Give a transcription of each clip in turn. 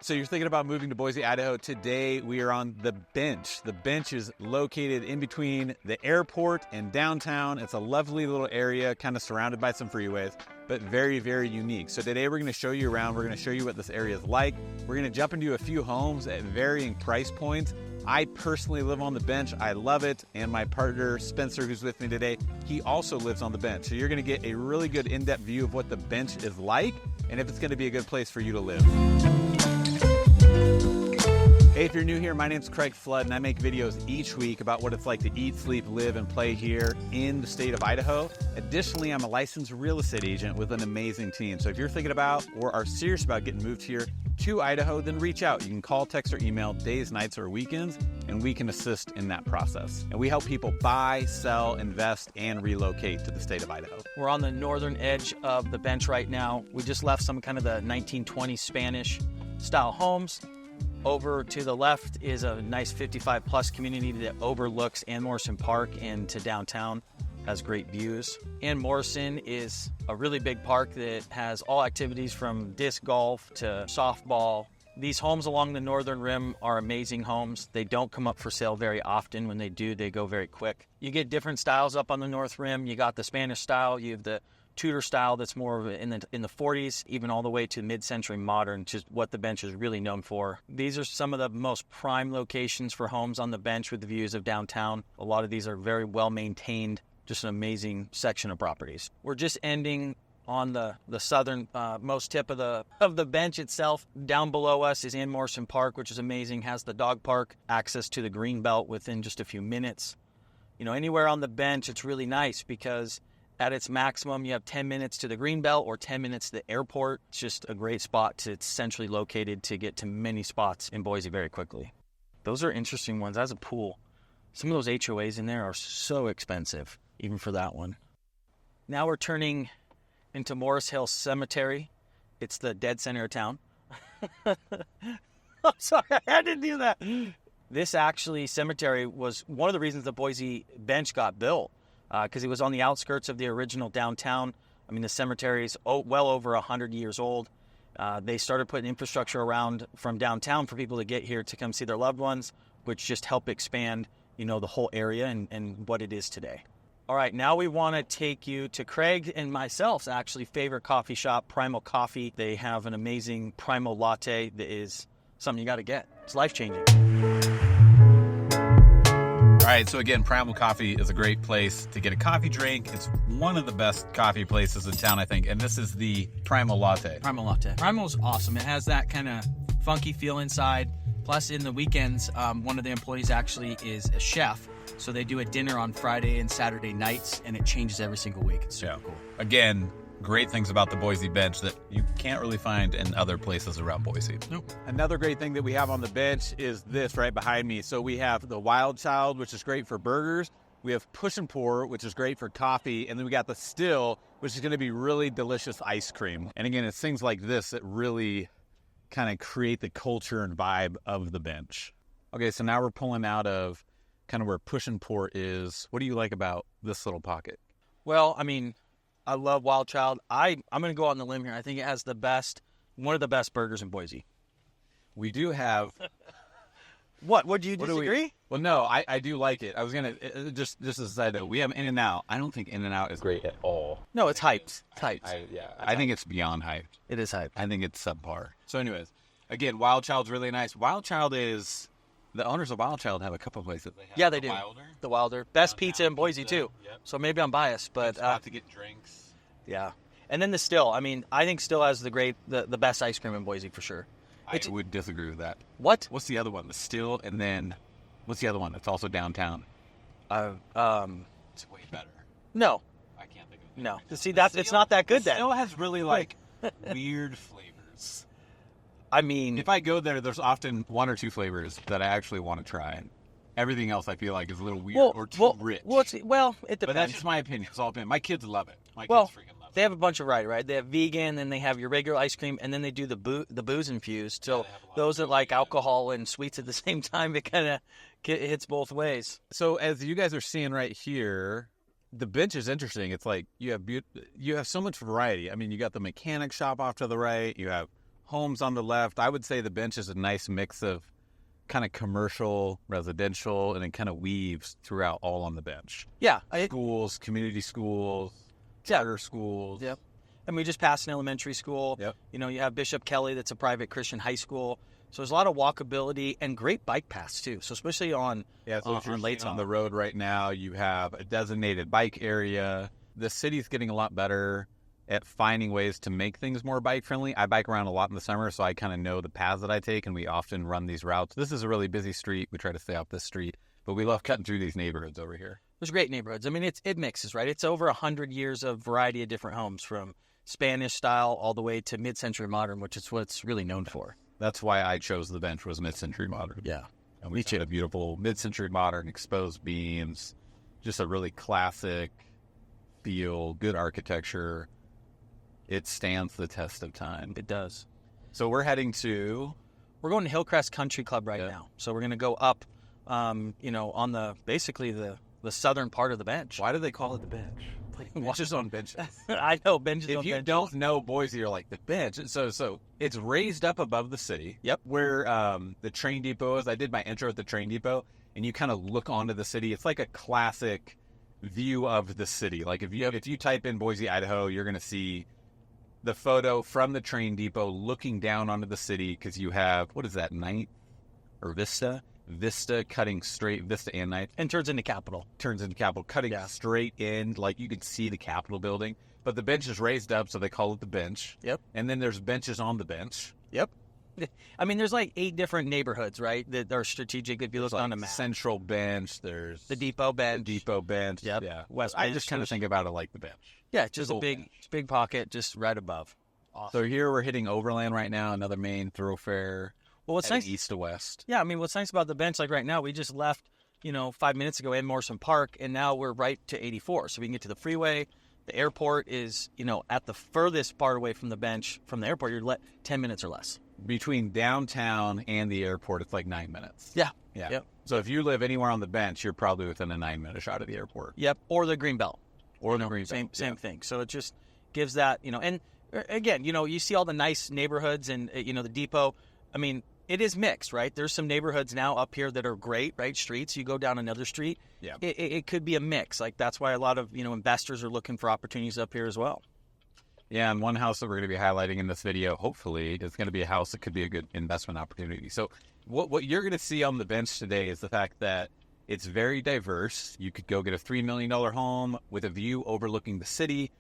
So you're thinking about moving to Boise, Idaho. Today we are on the Bench. The Bench is located in between the airport and downtown. It's a lovely little area, kind of surrounded by some freeways, but very, very unique. So today we're going to show you around. We're going to show you what this area is like. We're going to jump into a few homes at varying price points. I personally live on the Bench. I love it. And my partner, Spencer, who's with me today, he also lives on the Bench. So you're going to get a really good in-depth view of what the Bench is like and if it's going to be a good place for you to live. Hey, if you're new here, my name's Craig Flood, and I make videos each week about what it's like to eat, sleep, live, and play here in the state of Idaho. Additionally, I'm a licensed real estate agent with an amazing team. So if you're thinking about or are serious about getting moved here to Idaho, then reach out. You can call, text, or email days, nights, or weekends, and we can assist in that process. And we help people buy, sell, invest, and relocate to the state of Idaho. We're on the northern edge of the Bench right now. We just left some kind of the 1920s Spanish style homes. Over to the left is a nice 55 plus community that overlooks Ann Morrison Park into downtown, has great views. Ann Morrison is a really big park that has all activities from disc golf to softball. These homes along the northern rim are amazing homes. They don't come up for sale very often. When they do, they go very quick. You get different styles up on the north rim. You got the Spanish style, you have the Tudor style that's more in the 40s, even all the way to mid-century modern, which is what the Bench is really known for. These are some of the most prime locations for homes on the Bench with the views of downtown. A lot of these are very well maintained, just an amazing section of properties. We're just ending on the southern most tip of the Bench itself. Down below us is Ann Morrison Park, which is amazing, has the dog park, access to the green belt within just a few minutes. You know, anywhere on the Bench, it's really nice because at its maximum, you have 10 minutes to the Greenbelt or 10 minutes to the airport. It's just a great spot. It's centrally located to get to many spots in Boise very quickly. Those are interesting ones. As a pool, some of those HOAs in there are so expensive, even for that one. Now we're turning into Morris Hill Cemetery. It's the dead center of town. I'm sorry, I had to do that. This actually cemetery was one of the reasons the Boise Bench got built. Because it was on the outskirts of the original downtown. I mean, the cemetery is well over 100 years old. They started putting infrastructure around from downtown for people to get here to come see their loved ones, which just helped expand, you know, the whole area and what it is today. All right, now we want to take you to Craig and myself's actually favorite coffee shop, Primal Coffee. They have an amazing Primal Latte that is something you got to get. It's life-changing. All right, so again, Primal Coffee is a great place to get a coffee drink. It's one of the best coffee places in town, I think, and this is the Primal Latte. Primal Latte. Primal's awesome. It has that kind of funky feel inside. Plus, in the weekends, one of the employees actually is a chef, so they do a dinner on Friday and Saturday nights, and it changes every single week. It's super cool. Again, great things about the Boise Bench that you can't really find in other places around Boise. Nope. Another great thing that we have on the Bench is this right behind me. So we have the Wild Child, which is great for burgers. We have Push and Pour, which is great for coffee. And then we got the Still, which is going to be really delicious ice cream. And again, it's things like this that really kind of create the culture and vibe of the Bench. Okay, so now we're pulling out of kind of where Push and Pour is. What do you like about this little pocket? Well, I mean, I love Wild Child. I'm going to go out on the limb here. I think it has one of the best burgers in Boise. We do have... What? Would you disagree? Well, no, I do like it. I was going to, just as a side note, we have In-N-Out. I don't think In-N-Out is great at all. No, it's hyped. It's hyped. I think it's beyond hyped. It is hyped. I think it's subpar. So anyways, again, Wild Child's really nice. Wild Child is... The owners of Wild Child have a couple places. Yeah, they do. The Wilder. Best pizza in Boise, too. Yep. So maybe I'm biased, but... It's to get drinks. Yeah. And then the Still. I mean, I think Still has the best ice cream in Boise for sure. I would disagree with that. What? What's the other one? The Still, and then... What's the other one that's also downtown? It's way better. No. I can't think of it. No. See, it's not that good then. Still has really, like, weird flavors. I mean, if I go there, there's often one or two flavors that I actually want to try. Everything else I feel like is a little weird or too rich. It depends. But that's just my opinion. It's all opinion. My kids love it. My kids freaking love it. They have a bunch of variety, right? They have vegan, then they have your regular ice cream, and then they do the booze infused. So those that like alcohol and sweets at the same time, it kind of hits both ways. So as you guys are seeing right here, the Bench is interesting. It's like you have so much variety. I mean, you got the mechanic shop off to the right. You have homes on the left. I would say the Bench is a nice mix of kind of commercial, residential, and it kind of weaves throughout all on the Bench. Yeah. Schools, community schools, charter schools. Yep. And we just passed an elementary school. Yep. You know, you have Bishop Kelly, that's a private Christian high school. So there's a lot of walkability and great bike paths too. So especially on Latah on the road right now, you have a designated bike area. The city's getting a lot better at finding ways to make things more bike friendly. I bike around a lot in the summer, so I kind of know the paths that I take, and we often run these routes. This is a really busy street. We try to stay off this street, but we love cutting through these neighborhoods over here. There's great neighborhoods. I mean, it mixes, right? It's over 100 years of variety of different homes, from Spanish style all the way to mid-century modern, which is what it's really known for. That's why I chose the Bench, was mid-century modern. Yeah. And we had a beautiful mid-century modern, exposed beams, just a really classic feel, good architecture. It stands the test of time. It does. So we're heading to... We're going to Hillcrest Country Club right now. So we're going to go up, on the southern part of the Bench. Why do they call it the Bench? Benches on benches. I know, benches on benches. If you don't know Boise, you're like, the Bench. So it's raised up above the city. Yep. Where the train depot is. I did my intro at the train depot, and you kind of look onto the city. It's like a classic view of the city. Like if you type in Boise, Idaho, you're going to see the photo from the train depot looking down onto the city, because you have, what is that, Ninth or Vista? Vista cutting straight, Vista and Ninth. And turns into Capitol, cutting straight in, like you can see the Capitol building. But the Bench is raised up, so they call it the Bench. Yep. And then there's benches on the Bench. Yep. I mean, there's like 8 different neighborhoods, right, that are strategic if you look on the map. Central Bench, there's the Depot Bench. Yep. Yeah. West I Bench. just kind of think about it like the Bench. Yeah, just a big pocket just right above. Awesome. So here we're hitting Overland right now, another main thoroughfare. Well, what's nice, east to west. Yeah, I mean, what's nice about the Bench, like right now, we just left, 5 minutes ago in Morrison Park, and now we're right to 84. So we can get to the freeway. The airport is, at the furthest part away from the Bench. From the airport, you're 10 minutes or less. Between downtown and the airport, it's like 9 minutes. Yeah. Yep. So if you live anywhere on the Bench, you're probably within a 9-minute shot of the airport. Yep, or the Greenbelt. Or the Greenbelt. Same thing. So it just gives that, and again, you see all the nice neighborhoods and, the depot. I mean, it is mixed, right? There's some neighborhoods now up here that are great, right? Streets. You go down another street. Yeah. It could be a mix. Like that's why a lot of, investors are looking for opportunities up here as well. Yeah, and one house that we're going to be highlighting in this video, hopefully, is going to be a house that could be a good investment opportunity. So what you're going to see on the Bench today is the fact that it's very diverse. You could go get a $3 million home with a view overlooking the city.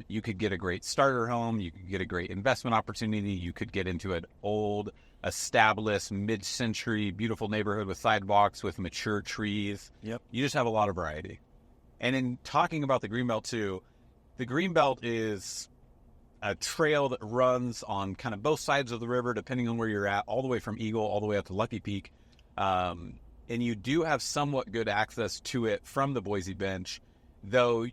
You could get a great starter home. You could get a great investment opportunity. You could get into an old, established, mid-century, beautiful neighborhood with sidewalks, with mature trees. Yep. You just have a lot of variety. And in talking about the Greenbelt, too, the Greenbelt is a trail that runs on kind of both sides of the river, depending on where you're at, all the way from Eagle all the way up to Lucky Peak. And you do have somewhat good access to it from the Boise Bench, though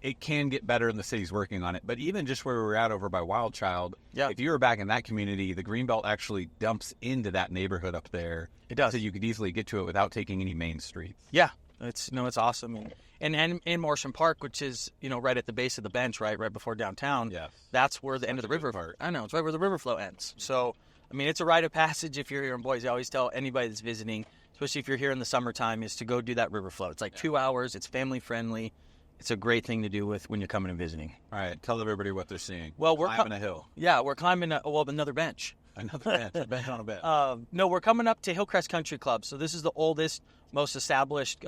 it can get better, and the city's working on it. But even just where we're at over by Wild Child, if you were back in that community, the Greenbelt actually dumps into that neighborhood up there. It does. So you could easily get to it without taking any main streets. Yeah, it's awesome. And in Morrison Park, which is, right at the base of the Bench, right before downtown, that's where the end of the river part. I know, it's right where the river flow ends. So, I mean, it's a rite of passage if you're here in Boise. I always tell anybody that's visiting, especially if you're here in the summertime, is to go do that river flow. It's like 2 hours. It's family friendly. It's a great thing to do when you're coming and visiting. All right, tell everybody what they're seeing. Well, we're climbing a hill. Yeah, we're climbing another bench. Another bench, a bench on a bench. No, we're coming up to Hillcrest Country Club. So this is the oldest, most established,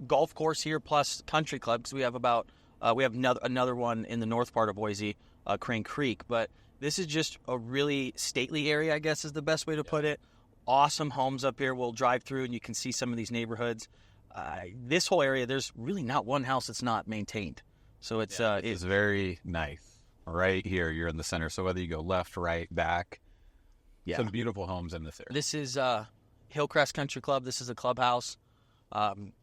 golf course here plus country club, because we have another one in the north part of Boise, Crane Creek. But this is just a really stately area, I guess is the best way to put it. Awesome homes up here. We'll drive through and you can see some of these neighborhoods. This whole area, there's really not one house that's not maintained. So it's very nice. Right here, you're in the center. So whether you go left, right, back, some beautiful homes in this area. This is Hillcrest Country Club. This is a clubhouse.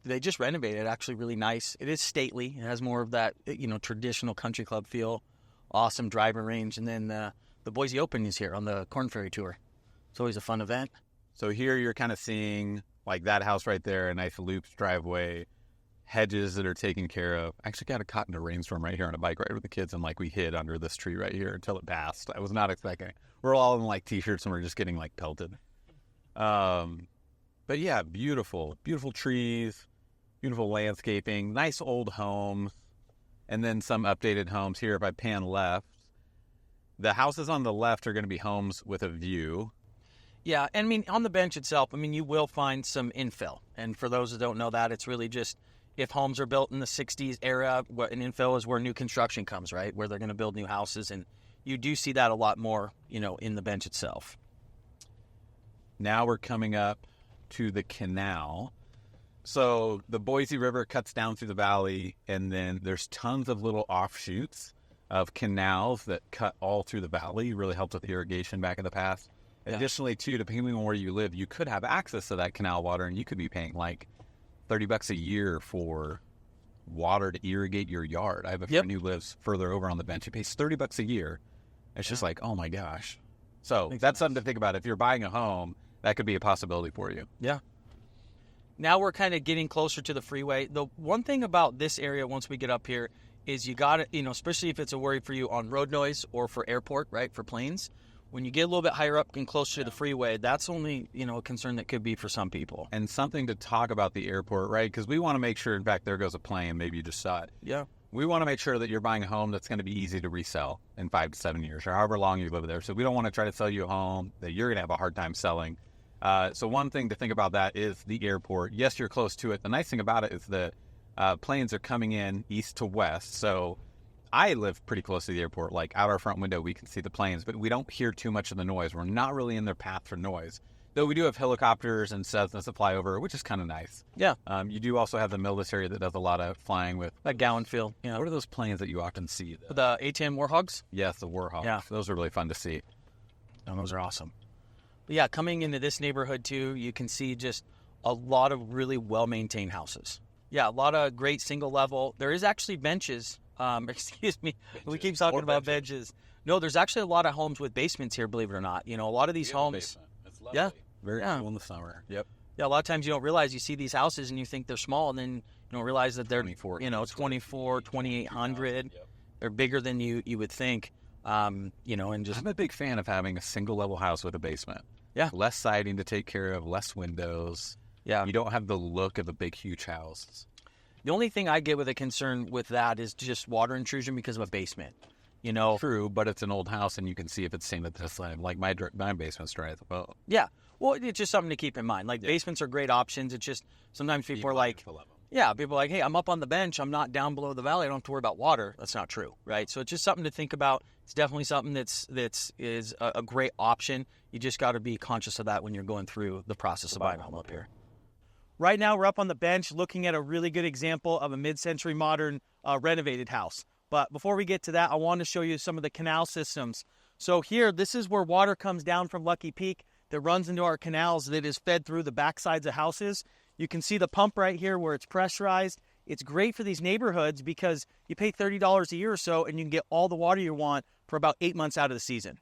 They just renovated it, actually really nice. It is stately. It has more of that, traditional country club feel. Awesome driving range. And then the Boise Open is here on the Corn Ferry Tour. It's always a fun event. So here you're kind of seeing, like that house right there, a nice looped driveway, hedges that are taken care of. I actually got caught in a rainstorm right here on a bike ride with the kids, and like we hid under this tree right here until it passed. I was not expecting it. We're all in like t-shirts and we're just getting like pelted. But yeah, beautiful trees, beautiful landscaping, nice old homes, and then some updated homes here. If I pan left, the houses on the left are going to be homes with a view. Yeah, and I mean, on the bench itself, I mean, you will find some infill. And for those that don't know that, it's really just if homes are built in the 60s era, what an infill is where new construction comes, right? Where they're going to build new houses. And you do see that a lot more, in the bench itself. Now we're coming up to the canal. So the Boise River cuts down through the valley, and then there's tons of little offshoots of canals that cut all through the valley. Really helped with irrigation back in the past. Yeah. Additionally, too, depending on where you live, you could have access to that canal water, and you could be paying like $30 a year for water to irrigate your yard. I have a friend who lives further over on the bench. He pays $30 a year. It's just like, oh my gosh. So that's something to think about. If you're buying a home, that could be a possibility for you. Yeah. Now we're kind of getting closer to the freeway. The one thing about this area, once we get up here, is you got to, especially if it's a worry for you on road noise or for airport, right, for planes. When you get a little bit higher up and closer to the freeway, that's only, a concern that could be for some people. And something to talk about the airport, right? Because we want to make sure, in fact, there goes a plane. Maybe you just saw it. Yeah. We want to make sure that you're buying a home that's going to be easy to resell in 5 to 7 years or however long you live there. So we don't want to try to sell you a home that you're going to have a hard time selling. So one thing to think about that is the airport. Yes, you're close to it. The nice thing about it is the planes are coming in east to west. So I live pretty close to the airport. Like out our front window, we can see the planes, but we don't hear too much of the noise. We're not really in their path for noise. Though we do have helicopters and Cessnas that fly over, which is kind of nice. Yeah. You do also have the military that does a lot of flying with that Gowan Field. Yeah. What are those planes that you often see? The A-10 Warhogs? Yes, the Warhogs. Yeah. Those are really fun to see. Oh, those are awesome. But yeah, coming into this neighborhood too, you can see just a lot of really well-maintained houses. Yeah, a lot of great single level. There is actually benches. Excuse me. Benches. We keep talking about benches. No, there's actually a lot of homes with basements here, believe it or not. A lot of these homes. It's lovely. Yeah. Very cool in the summer. Yep. Yeah, a lot of times you don't realize you see these houses and you think they're small, and then you don't realize that they're 24, 2,800. Yep. They're bigger than you would think. And just I'm a big fan of having a single level house with a basement. Yeah. Less siding to take care of, less windows. Yeah. You don't have the look of a big, huge house. The only thing I get with a concern with that is just water intrusion because of a basement. True, but it's an old house and you can see if it's staying at this time. Like my basement's dry as a boat. Yeah. Well, it's just something to keep in mind. Like basements are great options. It's just sometimes people are like, people are like, hey, I'm up on the bench. I'm not down below the valley. I don't have to worry about water. That's not true, right? So it's just something to think about. It's definitely something that's a great option. You just got to be conscious of that when you're going through the process of buying a home up here. Right now, we're up on the bench looking at a really good example of a mid-century modern renovated house. But before we get to that, I want to show you some of the canal systems. So here, this is where water comes down from Lucky Peak that runs into our canals that is fed through the backsides of houses. You can see the pump right here where it's pressurized. It's great for these neighborhoods because you pay $30 a year or so and you can get all the water you want for about 8 months out of the season.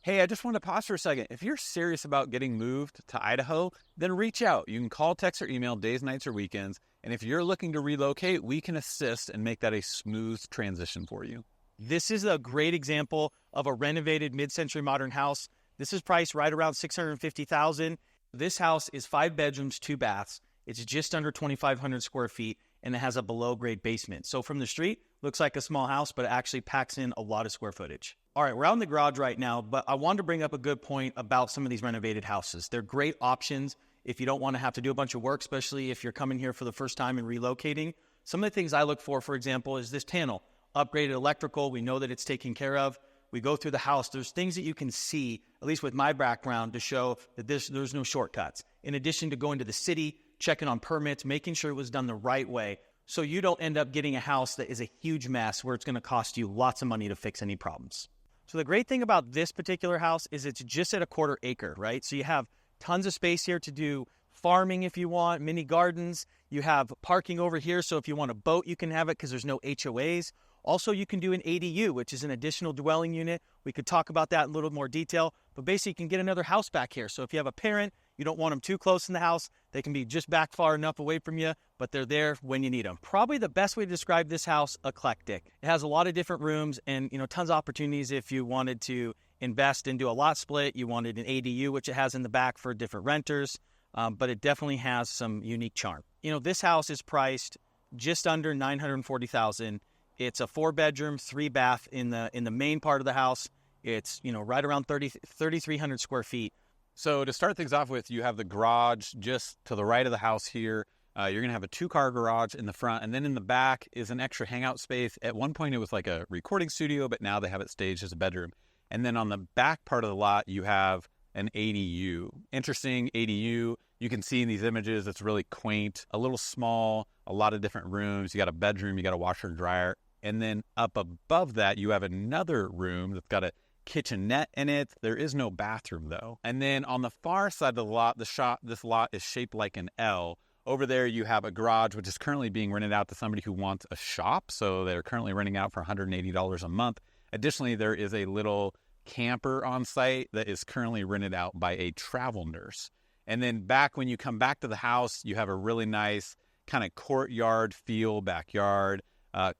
Hey, I just want to pause for a second. If you're serious about getting moved to Idaho, then reach out. You can call, text, or email days, nights, or weekends. And if you're looking to relocate, we can assist and make that a smooth transition for you. This is a great example of a renovated mid-century modern house. This is priced right around $650,000. This house is 5 bedrooms, 2 baths. It's just under 2,500 square feet, and it has a below-grade basement. So from the street, looks like a small house, but it actually packs in a lot of square footage. All right, we're out in the garage right now, but I wanted to bring up a good point about some of these renovated houses. They're great options if you don't want to have to do a bunch of work, especially if you're coming here for the first time and relocating. Some of the things I look for example, is this panel. Upgraded electrical, we know that it's taken care of. We go through the house. There's things that you can see, at least with my background, to show that there's no shortcuts. In addition to going to the city, checking on permits, making sure it was done the right way, so you don't end up getting a house that is a huge mess where it's going to cost you lots of money to fix any problems. So the great thing about this particular house is it's just at a 1/4 acre, right? So you have tons of space here to do farming if you want, mini gardens. You have parking over here, so if you want a boat, you can have it because there's no HOAs. Also, you can do an ADU, which is an additional dwelling unit. We could talk about that in a little more detail, but basically you can get another house back here. So if you have a parent, You don't want them too close in the house. They can be just back far enough away from you, but they're there when you need them. Probably the best way to describe this house, eclectic. It has a lot of different rooms and, tons of opportunities if you wanted to invest and do a lot split. You wanted an ADU, which it has in the back for different renters, but it definitely has some unique charm. This house is priced just under $940,000. It's a 4-bedroom, 3-bath in the main part of the house. It's, right around 3,300 square feet. So to start things off with, you have the garage just to the right of the house here. You're going to have a 2-car garage in the front, and then in the back is an extra hangout space. At one point, it was like a recording studio, but now they have it staged as a bedroom. And then on the back part of the lot, you have an ADU. Interesting ADU. You can see in these images, it's really quaint, a little small, a lot of different rooms. You got a bedroom, you got a washer and dryer. And then up above that, you have another room that's got a kitchenette in it. There is no bathroom though. And then on the far side of the lot, this lot is shaped like an L. Over there, you have a garage, which is currently being rented out to somebody who wants a shop. So they're currently renting out for $180 a month. Additionally, there is a little camper on site that is currently rented out by a travel nurse. And then when you come back to the house, you have a really nice kind of courtyard feel, backyard,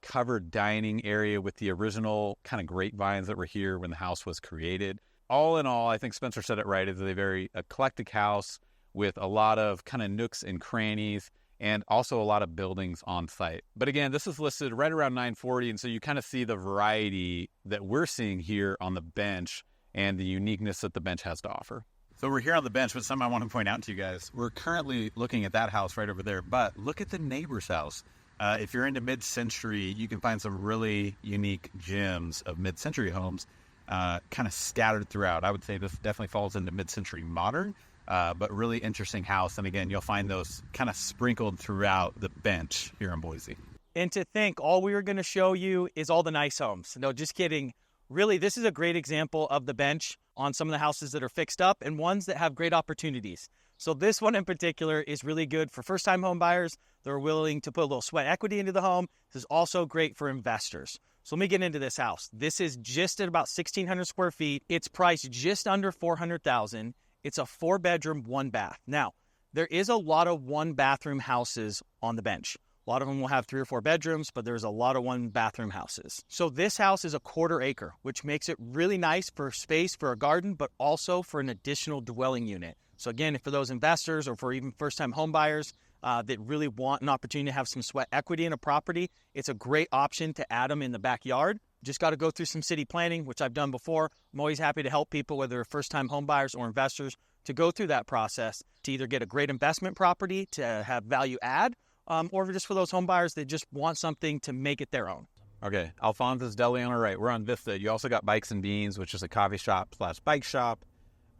covered dining area with the original kind of grapevines that were here when the house was created. All in all, I think Spencer said it right. It's a very eclectic house with a lot of kind of nooks and crannies and also a lot of buildings on site. But again, this is listed right around $940, and so you kind of see the variety that we're seeing here on the bench and the uniqueness that the bench has to offer. So we're here on the bench, but something I want to point out to you guys. We're currently looking at that house right over there, but look at the neighbor's house. If you're into mid-century, you can find some really unique gems of mid-century homes kind of scattered throughout. I would say this definitely falls into mid-century modern, but really interesting house. And again, you'll find those kind of sprinkled throughout the bench here in Boise. And to think all we were going to show you is all the nice homes. No, just kidding. Really, this is a great example of the bench on some of the houses that are fixed up and ones that have great opportunities. So this one in particular is really good for first-time home buyers. They're willing to put a little sweat equity into the home. This is also great for investors. So let me get into this house. This is just at about 1,600 square feet. It's priced just under $400,000. It's a 4-bedroom, 1-bath. Now, there is a lot of 1-bathroom houses on the bench. A lot of them will have 3 or 4 bedrooms, but there's a lot of 1-bathroom houses. So this house is a 1/4 acre, which makes it really nice for space for a garden, but also for an additional dwelling unit. So again, for those investors or for even first-time home buyers that really want an opportunity to have some sweat equity in a property, it's a great option to add them in the backyard. Just got to go through some city planning, which I've done before. I'm always happy to help people, whether they're first-time home buyers or investors, to go through that process to either get a great investment property to have value add, or just for those home buyers that just want something to make it their own. Okay, Alphonse's Deli on our right. We're on Vista. You also got Bikes and Beans, which is a coffee shop / bike shop.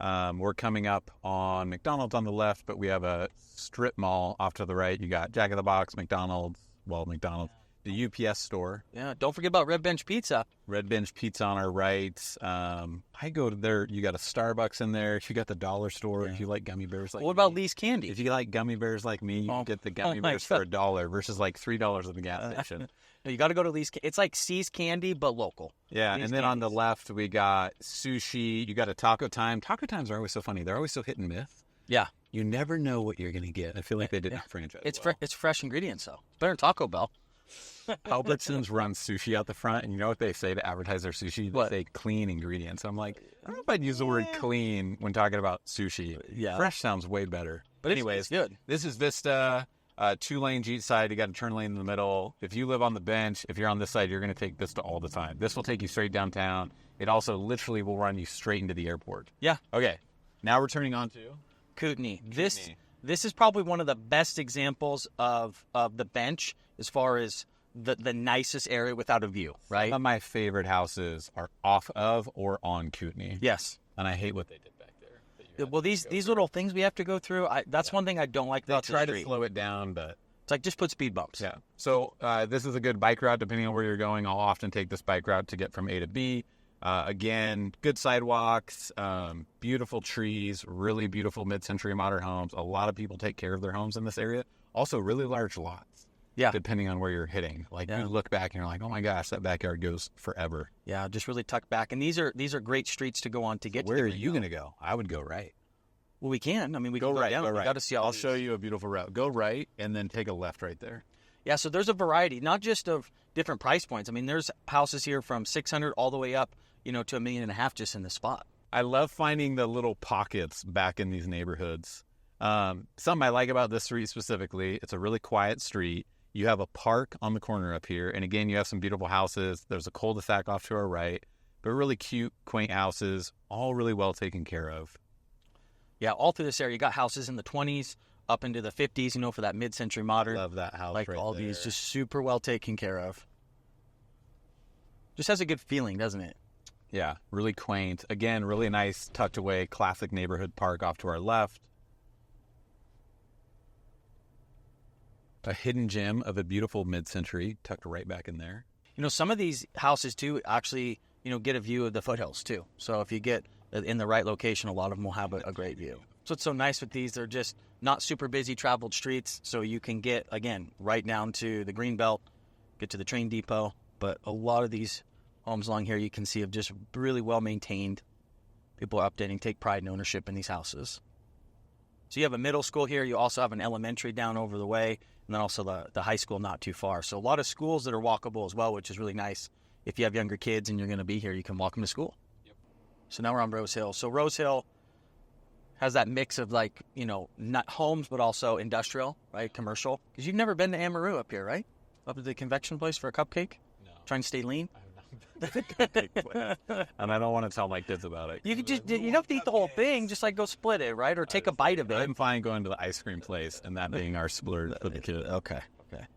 We're coming up on McDonald's on the left, but we have a strip mall off to the right. You got Jack in the Box, McDonald's, the UPS store. Yeah, don't forget about Red Bench Pizza. Red Bench Pizza on our right. I go to there. You got a Starbucks in there. You got the dollar store. If you like gummy bears like What about me. Lee's Candy? If you like gummy bears like me, you can get the gummy bears for $1 versus like $3 at the gas station. No, you got to go to Lee's Candy. It's like C's Candy, but local. Yeah, Lee's and then Candies. on the left, we got sushi. You got a Taco Time. Taco Times are always so funny. They're always so hit and miss. Yeah. You never know what you're going to get. I feel like they did not franchise. It's fresh ingredients, though. It's better than Taco Bell. Albertsons runs sushi out the front, and you know what they say to advertise their sushi? They say clean ingredients. I'm like, I don't know if I'd use the word clean when talking about sushi. Yeah. Fresh sounds way better. But anyways, it's good. This is Vista, 2 lanes each side. You got a turn lane in the middle. If you live on the bench, if you're on this side, you're going to take Vista all the time. This will take you straight downtown. It also literally will run you straight into the airport. Yeah. Okay, now we're turning on to Kootenai. This is probably one of the best examples of the bench as far as the nicest area without a view, right? Some of my favorite houses are off of or on Kootenai. Yes. And I hate what they did back there. Well, these little things we have to go through, that's one thing I don't like about the Try street. to slow it down, but It's like just put speed bumps. yeah. So this is a good bike route depending on where you're going. I'll often take this bike route to get from A to B. Again, good sidewalks, beautiful trees, really beautiful mid-century modern homes. A lot of people take care of their homes in this area. Also, really large lots. Yeah. Depending on where you're hitting. Like you look back and you're like, oh my gosh, that backyard goes forever. Yeah, just really tucked back. And these are great streets to go on to get to Where are you going to go? I would go right. Well, we can. I mean, we can Go right, down. go We right. got to see all I'll these. show you a beautiful route. Go right and then take a left right there. Yeah, so there's a variety, not just of different price points. I mean, there's houses here from 600 all the way up, to $1.5 million just in this spot. I love finding the little pockets back in these neighborhoods. Something I like about this street specifically, it's a really quiet street. You have a park on the corner up here. And again, you have some beautiful houses. There's a cul-de-sac off to our right, but really cute, quaint houses, all really well taken care of. Yeah, all through this area, you got houses in the 20s, up into the 50s, for that mid-century modern. Love that house like right all there. these, just super well taken care of. Just has a good feeling, doesn't it? Yeah, really quaint. Again, really nice, tucked away, classic neighborhood park off to our left. A hidden gem of a beautiful mid-century tucked right back in there. Some of these houses, too, actually, get a view of the foothills, too. So if you get in the right location, a lot of them will have a great view. So what's so nice with these, they're just not super busy traveled streets. So you can get, again, right down to the Greenbelt, get to the train depot. But a lot of these homes along here you can see have just really well maintained. People are updating, take pride in ownership in these houses. So you have a middle school here. You also have an elementary down over the way. And then also the high school not too far. So a lot of schools that are walkable as well, which is really nice. If you have younger kids and you're going to be here, you can walk them to school. Yep. So now we're on Rose Hill. So Rose Hill has that mix of not homes, but also industrial, right? Commercial. Because you've never been to Amaru up here, right? Up at the convection place for a cupcake? No. Trying to stay lean? And I don't want to tell my kids about it. You don't have to eat the whole thing. Just go split it, right? Or take a bite of it. I'm fine going to the ice cream place and that being our splurge for the kids. Okay.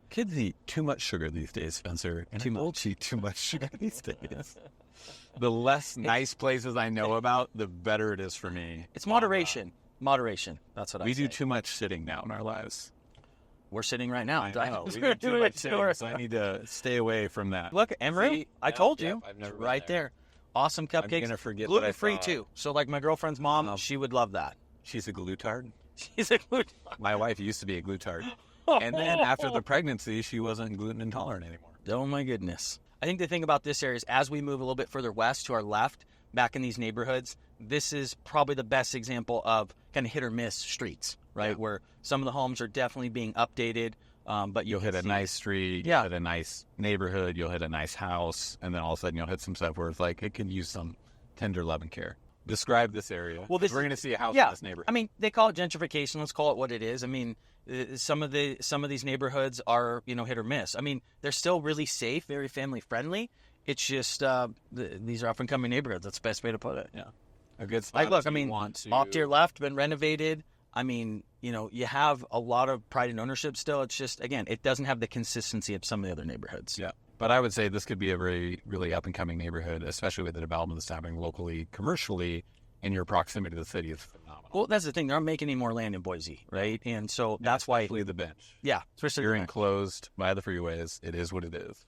Kids eat too much sugar these days, Spencer. And adults eat too much sugar these days. The less nice places I know about, the better it is for me. It's moderation. Moderation. That's what I say. We do too much sitting now in our lives. We're sitting right now. I know. We do too much sitting, so I need to stay away from that. Look, Amaru, I told you. I've never been right there. Awesome cupcakes. I'm going to forget gluten-free that I too. So my girlfriend's mom, she would love that. She's a glutard. She's a gluten. My wife used to be a glutard. And then after the pregnancy, she wasn't gluten intolerant anymore. Oh, my goodness. I think the thing about this area is as we move a little bit further west to our left, back in these neighborhoods, this is probably the best example of kind of hit or miss streets, right? Yeah. Where some of the homes are definitely being updated. But you'll hit a nice street, you'll hit a nice neighborhood, you'll hit a nice house, and then all of a sudden you'll hit some stuff where it's it could use some tender love and care. Describe this area. Well, we're going to see a house in this neighborhood. I mean, they call it gentrification. Let's call it what it is. I mean, some of these neighborhoods are hit or miss. I mean, they're still really safe, very family friendly. It's just these are up and coming neighborhoods. That's the best way to put it. Yeah, a good spot. Look, I mean, off to your left, been renovated. I mean, you have a lot of pride and ownership still. It's just, again, it doesn't have the consistency of some of the other neighborhoods. Yeah. But I would say this could be a very, really up-and-coming neighborhood, especially with the development that's happening locally, commercially, and your proximity to the city is phenomenal. Well, that's the thing. They're not making any more land in Boise, right? And so that's why... Especially the Bench. Yeah. Especially you're enclosed by the freeways. It is what it is.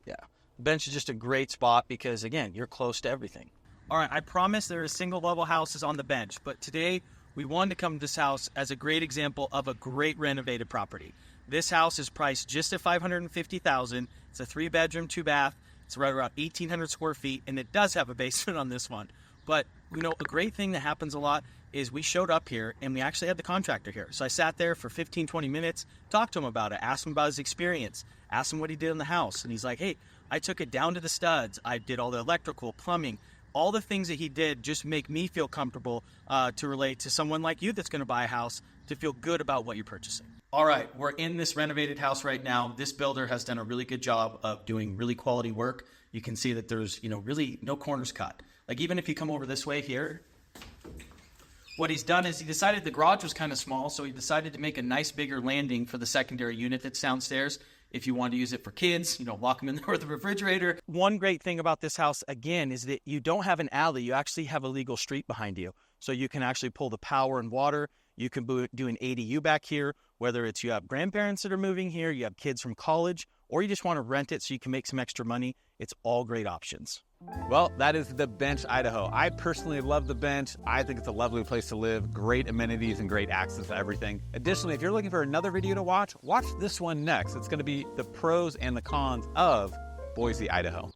Yeah. The Bench is just a great spot because, again, you're close to everything. All right, I promise there are single-level houses on the Bench, but today... we wanted to come to this house as a great example of a great renovated property. This house is priced just at $550,000. It's a 3-bedroom, 2-bath. It's right around 1,800 square feet, and it does have a basement on this one. But, a great thing that happens a lot is we showed up here, and we actually had the contractor here. So I sat there for 15, 20 minutes, talked to him about it, asked him about his experience, asked him what he did in the house. And he's like, hey, I took it down to the studs. I did all the electrical, plumbing, all the things that he did just make me feel comfortable to relate to someone like you that's going to buy a house to feel good about what you're purchasing. All right, we're in this renovated house right now. This builder has done a really good job of doing really quality work. You can see that there's, really no corners cut. Even if you come over this way here, what he's done is he decided the garage was kind of small, so he decided to make a nice bigger landing for the secondary unit that's downstairs. If you want to use it for kids, lock them in there with a refrigerator. One great thing about this house, again, is that you don't have an alley. You actually have a legal street behind you. So you can actually pull the power and water. You can do an ADU back here, whether it's you have grandparents that are moving here, you have kids from college, or you just want to rent it so you can make some extra money. It's all great options. Well, that is the Bench, Idaho. I personally love the Bench. I think it's a lovely place to live, great amenities and great access to everything. Additionally, if you're looking for another video to watch this one next. It's going to be the pros and the cons of Boise, Idaho.